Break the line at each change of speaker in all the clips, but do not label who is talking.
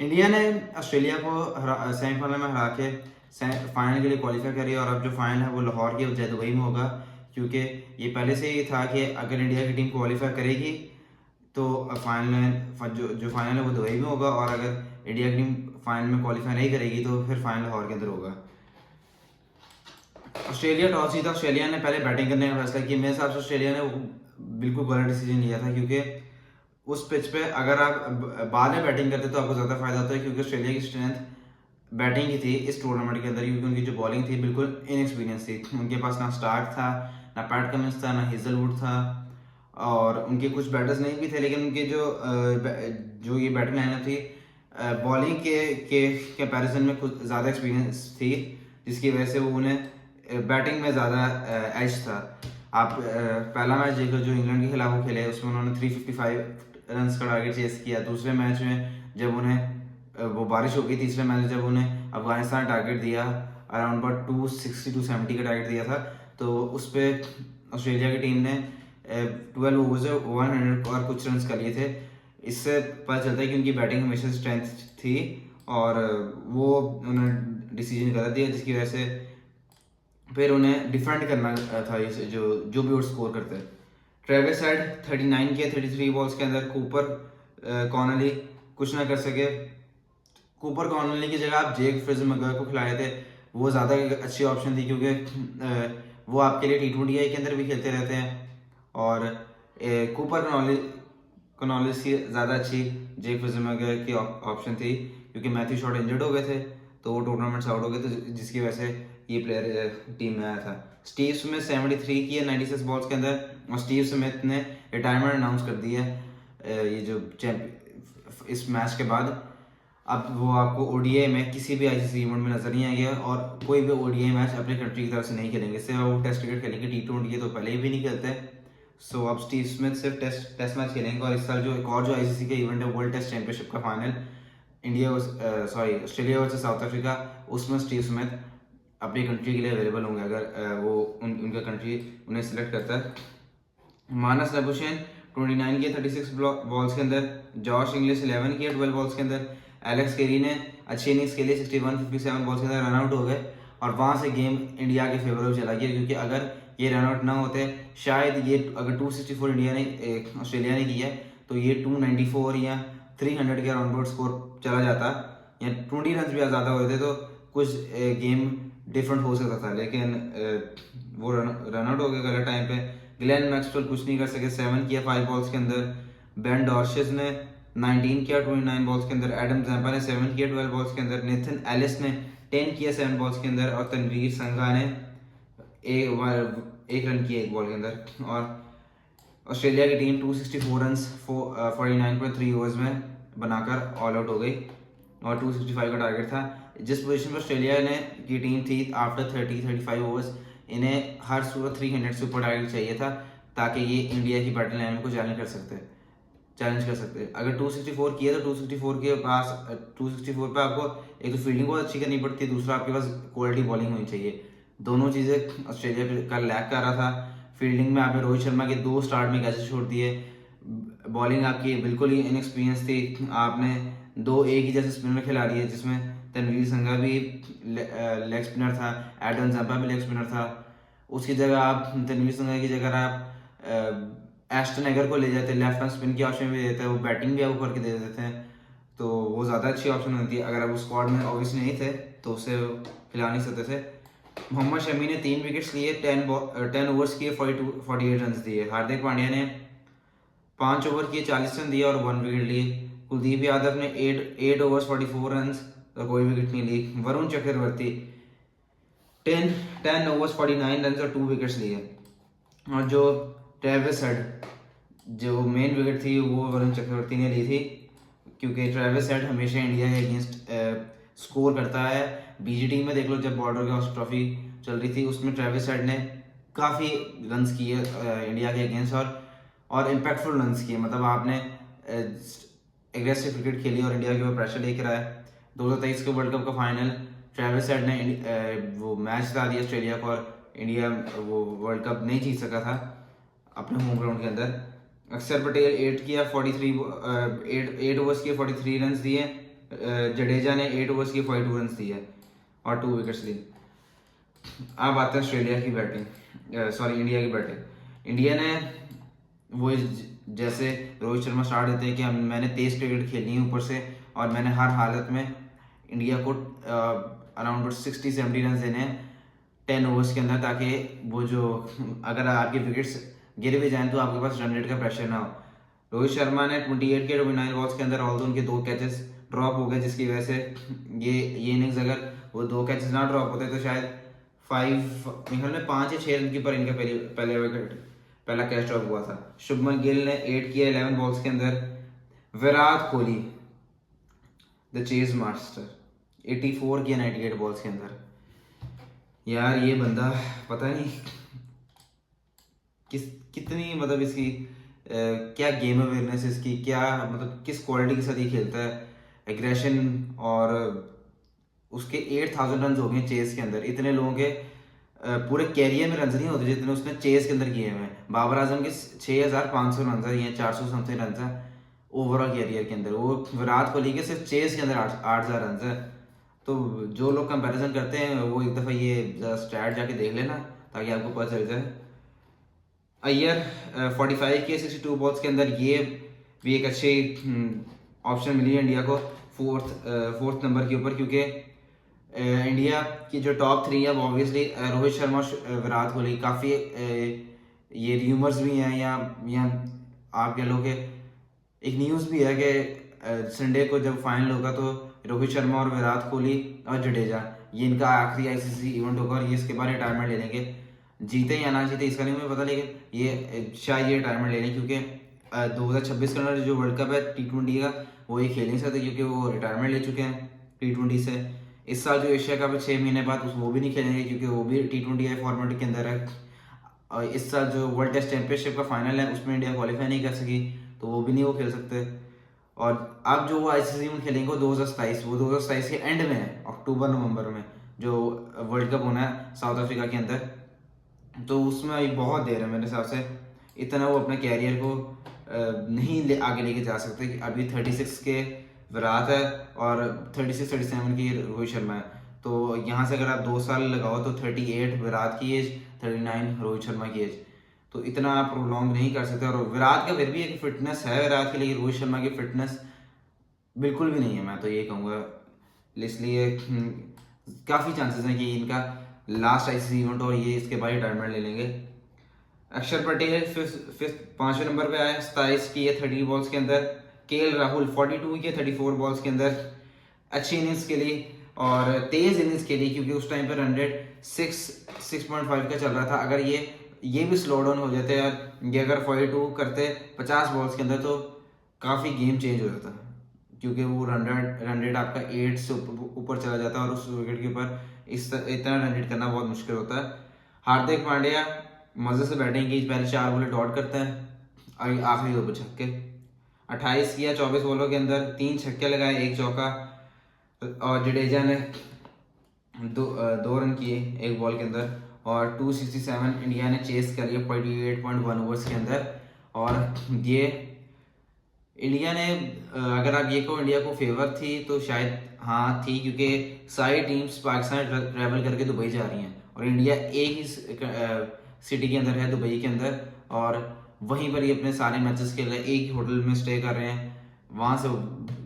India ने Australia को semifinal में हरा के फाइनल के लिए क्वालिफाई करी, और अब जो फाइनल है वो लाहौर के बजाय दुबई में होगा, क्योंकि ये पहले से ही था कि अगर इंडिया की टीम क्वालिफाई करेगी तो फाइनल में जो फाइनल है वो दुबई में होगा, और अगर इंडिया की टीम फाइनल में क्वालिफाई नहीं करेगी तो फिर फाइनल लाहौर के अंदर होगा। ऑस्ट्रेलिया टॉस जीता, ऑस्ट्रेलिया ने पहले बैटिंग करने का फैसला किया। मेरे हिसाब से ऑस्ट्रेलिया ने बिल्कुल गलत डिसीजन लिया था, क्योंकि उस पिच पे अगर आप बाद में बैटिंग करते तो आपको ज़्यादा फायदा होता है, क्योंकि ऑस्ट्रेलिया की स्ट्रेंथ बैटिंग की थी इस टूर्नामेंट के अंदर, क्योंकि उनकी जो बॉलिंग थी बिल्कुल इनएक्सपीरियंस थी। उनके पास ना स्टार्क था, ना पैट कमिंस था, ना हेजलवुड था, और उनके कुछ बैटर्स नहीं भी थे, लेकिन उनके जो ये बैटिंग लाइनअप थी बॉलिंग के कंपैरिजन में कुछ ज़्यादा एक्सपीरियंस थी, जिसकी वजह से वो उन्हें बैटिंग में ज़्यादा एज था। आप पहला मैच देखो जो इंग्लैंड के खिलाफ वो खेले, उसमें उन्होंने 355 रन का टारगेट चेस किया। दूसरे मैच में जब उन्हें वो बारिश हो गई, तीसरे मैच जब उन्हें अफगानिस्तान टारगेट दिया अराउंड अबाउट 260 270 का टारगेट दिया था, तो उस पर ऑस्ट्रेलिया की टीम ने 12 ओवर्स 100 और कुछ रन कर लिए थे। इससे पता चलता है कि उनकी बैटिंग हमेशा स्ट्रेंथ थी, और वो उन्होंने डिसीजन गलत दिया, जिसकी वजह से फिर उन्हें डिफेंड करना था इस जो भी वो स्कोर करते हैं। ट्रेविस हेड 39 के 33 बॉल्स के अंदर कूपर कॉनली कुछ ना कर सके। कूपर कॉनली की जगह आप जेक फ्रिजमगर को खिलाए थे, वो ज़्यादा अच्छी ऑप्शन थी, क्योंकि वो आपके लिए T20I के अंदर भी खेलते रहते हैं, और कूपर कॉनली से ज़्यादा अच्छी जेक फ्रिजमगर की ऑप्शन थी, क्योंकि मैथ्यू शॉट इंजर्ड हो गए थे, तो वो टूर्नामेंट से आउट हो गए थे, जिसकी वजह से ये प्लेयर टीम में आया था। स्टीव स्मिथ 73 की है 96 बॉल्स के अंदर, और स्टीव स्मिथ ने रिटायरमेंट अनाउंस कर दी है ये जो इस मैच के बाद। अब वो आपको ओडीआई में किसी भी आईसीसी इवेंट में नजर नहीं आएंगे, और कोई भी ओडीआई मैच अपने कंट्री की तरफ से नहीं खेलेंगे। सिर्फ वो टेस्ट क्रिकेट खेलेंगे, T20 तो पहले ही भी नहीं खेलते। सो अब स्टीव स्मिथ सिर्फ टेस्ट मैच खेलेंगे, और इस साल जो एक और जो आईसीसी का इवेंट है वर्ल्ड टेस्ट चैंपियनशिप का final Australia versus south Africa, उसमें स्टीव स्मिथ अपनी कंट्री के लिए अवेलेबल होंगे, अगर वो उनका कंट्री उन्हें सिलेक्ट करता है। मानस नबुशेन 29 के 36 बॉल्स के अंदर, जॉश इंग्लिश 11 के 12 बॉल्स के अंदर, एलेक्स केरी ने अच्छी इनिंग्स खेली 57 बॉल्स के अंदर, रन आउट हो गए, और वहाँ से गेम इंडिया के फेवर में चला गया, क्योंकि अगर ये रन आउट ना होते, शायद ये अगर 264 इंडिया ने ऑस्ट्रेलिया ने किया है, तो ये 294 या 300 के अराउंड स्कोर चला जाता, या 20 रन भी ज़्यादा होते तो कुछ गेम डिफरेंट हो सकता था, लेकिन वो रन आउट हो गए गलत टाइम पे। ग्लेन मैक्सवेल कुछ नहीं कर सके, 7 किया 5 बॉल्स के अंदर। बेन डॉर्शेस ने 19 किया 29 बॉल्स के अंदर। एडम जैम्पा ने 7 किया 12 बॉल्स के अंदर। नेथन एलिस ने 10 किया 7 बॉल्स के अंदर, और तनवीर संघा ने एक रन किया 1 बॉल के अंदर। और ऑस्ट्रेलिया की टीम 264 रन 49.3 ओवर्स में बनाकर ऑल आउट हो गई, और 265 का टारगेट था। जिस पोजीशन पर ऑस्ट्रेलिया ने की टीम थी आफ्टर 35 ओवर्स, इन्हें हर सूरत 300 से ऊपर टारगेट चाहिए था, ताकि ये इंडिया की बैटिंग लाइन को चैलेंज कर सकते। अगर 264 किया तो 264 पे आपको एक तो फील्डिंग बहुत अच्छी करनी पड़ती है, दूसरा आपके पास क्वालिटी बॉलिंग होनी चाहिए। दोनों चीज़ें ऑस्ट्रेलिया का लैक कर रहा था। फील्डिंग में आपने रोहित शर्मा के 2 स्टार्ट में कैसे छोड़ दिए, बॉलिंग आपकी बिल्कुल ही इनएक्सपीरियंस थी, आपने 2 एक ही जैसे स्पिनर खिला रही है, जिसमें तनवीर संघा भी लेग स्पिनर था, एडम जंपा भी लेग स्पिनर था। उसकी जगह आप तनवीर संघा की जगह आप एस्टन एगर को ले जाते, लेफ्ट हैंड स्पिन की ऑप्शन भी देते हैं, वो बैटिंग भी आपको करके दे देते हैं, तो वो ज़्यादा अच्छी ऑप्शन होती है। अगर आप उस स्क्वाड में ऑब्वियसली नहीं थे तो उसे खिला नहीं सकते थे। मोहम्मद शमी ने 3 विकेट्स लिए, 10 ओवर्स किए, 48 रन दिए। हार्दिक पांड्या ने 5 ओवर किए, 40 रन दिए और 1 विकेट लिए। कुलदीप यादव ने 8 ओवर्स 44 रन और कोई विकेट नहीं ली। वरुण चक्रवर्ती 10 ओवर्स 49 रन और 2 विकेट्स लिए। और जो ट्रेविस हेड, जो मेन विकेट थी वो वरुण चक्रवर्ती ने ली थी, क्योंकि ट्रेविस हेड हमेशा इंडिया के अगेंस्ट स्कोर करता है। बीजीटी में देख लो, जब बॉर्डर गवास्कर ट्रॉफी चल रही थी उसमें ट्रेविस हेड ने काफ़ी रन्स किए इंडिया के अगेंस्ट, और इम्पैक्टफुल रन्स किए। मतलब आपने एग्रेसिव क्रिकेट खेली और इंडिया के ऊपर प्रेशर लेकर आया। 2023 के वर्ल्ड कप का फाइनल ट्रेविस हेड ने वो मैच जिता दिया ऑस्ट्रेलिया को, और इंडिया वो वर्ल्ड कप नहीं जीत सका था अपने होम ग्राउंड के अंदर। अक्षर पटेल 8 ओवर्स किए 43 रन दिए, जडेजा ने 8 ओवर्स की 42 रन दिए और 2 विकेट्स ली। अब आते हैं ऑस्ट्रेलिया की बैटिंग, सॉरी इंडिया की बैटिंग। इंडिया ने वो जैसे रोहित शर्मा स्टार्ट देते हैं कि मैंने तेज क्रिकेट खेलनी है ऊपर से, और मैंने हर हालत में इंडिया को अराउंड 60-70 रन देने हैं 10 ओवर्स के अंदर, ताकि वो जो अगर आपके विकेट्स गिर भी जाएं तो आपके पास रन रेट का प्रेशर ना हो। रोहित शर्मा ने 28 के 29 बॉल्स के अंदर ऑल उनके 2 कैचेस ड्रॉप हो गए, जिसकी वजह से ये इनिंग्स अगर वो 2 कैचेस ना ड्रॉप होते तो शायद 5 या 6 रन के पर इनका पहले विकेट पहला कैच ड्रॉप हुआ था। शुभमन गिल ने 8 किया 11 बॉल्स के अंदर। Virat Kohli the chase master 84 किया 98 बॉल्स के अंदर। यार ये बंदा पता नहीं कितनी मतलब इसकी क्या गेम अवेयरनेस इसकी, क्या मतलब किस क्वालिटी के साथ ये खेलता है, एग्रेशन। और उसके 8000 रन हो गए चेस के अंदर। इतने लोगों के पूरे कैरियर में रन नहीं होते जितने उसने चेस के अंदर किए हुए हैं। बाबर आजम के 6500 रन है या 400 समथिंग रन है ओवरऑल कैरियर के अंदर। वो विराट कोहली के सिर्फ चेस के अंदर 8000 रन है। तो जो लोग कंपैरिजन करते हैं वो एक दफ़ा ये स्टैट जाके देख लेना ताकि आपको पता चल जाए। अय्यर 45 के 62 बॉल्स के अंदर, ये भी एक अच्छी ऑप्शन मिली है इंडिया को फोर्थ नंबर के ऊपर, क्योंकि इंडिया की जो टॉप 3 है वो ऑब्वियसली रोहित शर्मा विराट कोहली। काफ़ी ये र्यूमर्स भी हैं या आप कह लो कि एक न्यूज़ भी है कि संडे को जब फाइनल होगा तो रोहित शर्मा और विराट कोहली और जडेजा, ये इनका आखिरी आईसीसी इवेंट होगा और ये इसके बाद रिटायरमेंट ले लेंगे। जीते या ना जीते इसका नहीं मुझे पता, लेकिन ये शायद ये रिटायरमेंट ले लें, क्योंकि 2026 का जो वर्ल्ड कप है T20 का वो ये खेल नहीं सकते, क्योंकि वो रिटायरमेंट ले चुके हैं T20 से। इस साल जो एशिया कप है 6 महीने बाद वो भी नहीं खेलेंगे, क्योंकि वो भी T20 फॉर्मेट के अंदर है। और इस साल जो वर्ल्ड टेस्ट चैंपियनशिप का फाइनल है उसमें इंडिया क्वालिफाई नहीं कर सकी, तो वो भी नहीं वो खेल सकते। और अब जो वो आईसीसी में खेलेंगे वो 2027 के एंड में है, अक्टूबर नवंबर में जो वर्ल्ड कप होना है साउथ अफ्रीका के अंदर। तो उसमें अभी बहुत देर है मेरे हिसाब से, इतना वो अपने कैरियर को नहीं आगे लेके जा सकते। अभी 36 के विराट है और 36-37 की रोहित शर्मा है। तो यहाँ से अगर आप 2 साल लगाओ तो 38 विराट की एज, 39 रोहित शर्मा की एज, तो इतना आप प्रोलॉन्ग नहीं कर सकते। और विराट का फिर भी एक फिटनेस है विराट के लिए, रोहित शर्मा की फिटनेस बिल्कुल भी नहीं है, मैं तो ये कहूँगा। इसलिए काफ़ी चांसेस हैं कि इनका लास्ट आईसीसी इवेंट और ये इसके बाद रिटायरमेंट ले लेंगे। अक्षर पटेल फिफ्थ 5वें नंबर पे आया 27 की है 30 बॉल्स के अंदर। केएल राहुल 42 के 34 बॉल्स के अंदर। अच्छी इनिंग्स के लिए और तेज इनिंग्स के लिए, क्योंकि उस टाइम पर 6.5 का चल रहा था। अगर ये भी स्लो डाउन हो जाते यार, ये अगर 42 करते 50 बॉल्स के अंदर तो काफ़ी गेम चेंज हो जाता, क्योंकि वो रन रेट आपका 8 से ऊपर चला जाता है और उस विकेट के ऊपर इतना रन रेट करना बहुत मुश्किल होता है। हार्दिक पांड्या मज़े से बैटिंग की, पहले 4 बॉलें डॉट करते हैं, आखिरी 2 छक्के। 28 किया 24 बॉलों के अंदर, 3 छक्के लगाए 1 चौका। और जडेजा ने 2 रन किए 1 बॉल के अंदर। और 267 इंडिया ने चेस कर लिया 48.1 ओवर्स के अंदर। और ये इंडिया ने, अगर आप ये कहो इंडिया को फेवर थी तो शायद हाँ थी, क्योंकि सारी टीम्स पाकिस्तान ट्रैवल करके दुबई जा रही हैं और इंडिया एक ही सिटी के अंदर है, दुबई के अंदर, और वहीं पर ही अपने सारे मैचेस खेल रहे हैं। एक ही होटल में स्टे कर रहे हैं, वहाँ से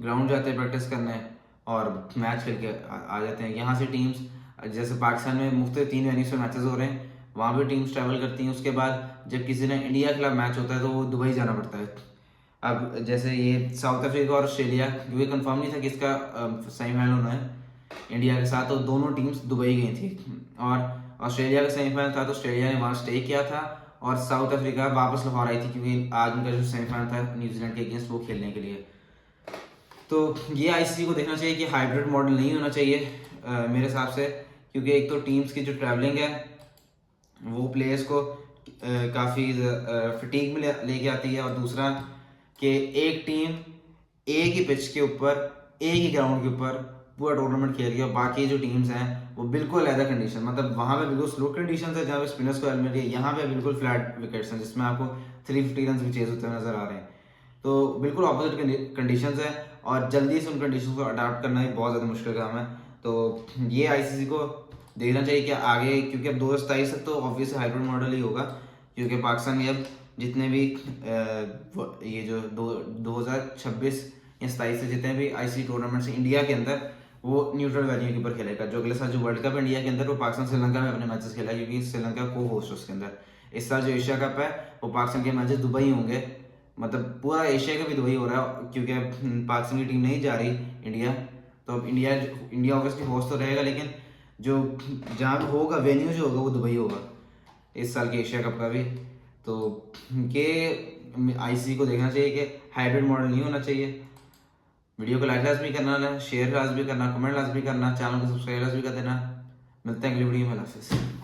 ग्राउंड जाते हैं प्रैक्टिस करने और मैच खेल के आ जाते हैं। यहाँ से टीम्स, जैसे पाकिस्तान में मुख्तलिफ 3 वेन्यूज पे मैचेस हो रहे हैं, वहाँ भी टीम्स ट्रैवल करती हैं। उसके बाद जब किसी ने इंडिया के खिलाफ मैच होता है तो वो दुबई जाना पड़ता है। अब जैसे ये साउथ अफ्रीका और ऑस्ट्रेलिया, क्योंकि कंफर्म नहीं था कि इसका सेमीफाइनल होना है इंडिया के साथ, तो दोनों टीम्स दुबई गई थी। और ऑस्ट्रेलिया का सेमीफाइनल था तो ऑस्ट्रेलिया ने वहाँ स्टे किया था और साउथ अफ्रीका वापस लाहौर आई थी, क्योंकि आज उनका जो सेमीफाइनल था न्यूजीलैंड के अगेंस्ट वो खेलने के लिए। तो ये आईसीसी को देखना चाहिए कि हाइब्रिड मॉडल नहीं होना चाहिए मेरे हिसाब से, क्योंकि एक तो टीम्स की जो ट्रैवलिंग है वो प्लेयर्स को काफ़ी फटीग में लेके आती है, और दूसरा कि एक टीम एक ही पिच के ऊपर, एक ही ग्राउंड के ऊपर पूरा टूर्नामेंट खेल रही है, और बाकी जो टीम्स हैं वो बिल्कुल अलग कंडीशन, मतलब वहाँ पे बिल्कुल स्लो कंडीशन है जहाँ पे स्पिनर्स को हेल्प मिल रही है, यहाँ पे बिल्कुल फ्लैट विकेट्स हैं जिसमें आपको 350 रन भी चेज होते हुए नजर आ रहे हैं। तो बिल्कुल ऑपोजिट कंडीशंस है। और जल्दी से उन कंडीशन को अडाप्ट करना भी बहुत ज़्यादा मुश्किल काम है। तो ये आईसीसी को देखना चाहिए कि आगे, क्योंकि अब 2027 तक तो ऑब्वियसली हाइब्रिड मॉडल ही होगा, क्योंकि पाकिस्तान में अब जितने भी ये जो 2026 या 27 से जितने भी आईसीसी टूर्नामेंट्स इंडिया के अंदर, वो न्यूट्रल वेन्यू के ऊपर खेलेगा। जो अगले साल जो वर्ल्ड कप इंडिया के अंदर, वो पाकिस्तान श्रीलंका में अपने मैचेस खेला, क्योंकि श्रीलंका को होस्ट है उसके अंदर। इस साल जो एशिया कप है वो पाकिस्तान के मैचेस दुबई होंगे, मतलब पूरा एशिया का भी दुबई हो रहा है, क्योंकि अब पाकिस्तान की टीम नहीं जा रही इंडिया। तो अब इंडिया ऑब्वियसली होस्ट तो रहेगा, लेकिन जो जहाँ भी होगा वेन्यू जो होगा वो दुबई होगा इस साल के एशिया कप का भी। तो के आईसीसी को देखना चाहिए कि हाइब्रिड मॉडल नहीं होना चाहिए। वीडियो को लाइक लाजमी करना, शेयर लाजमी करना, कमेंट लाजमी करना, चैनल को सब्सक्राइब लाजमी कर देना। मिलते हैं अगली वीडियो में। हाफिज़।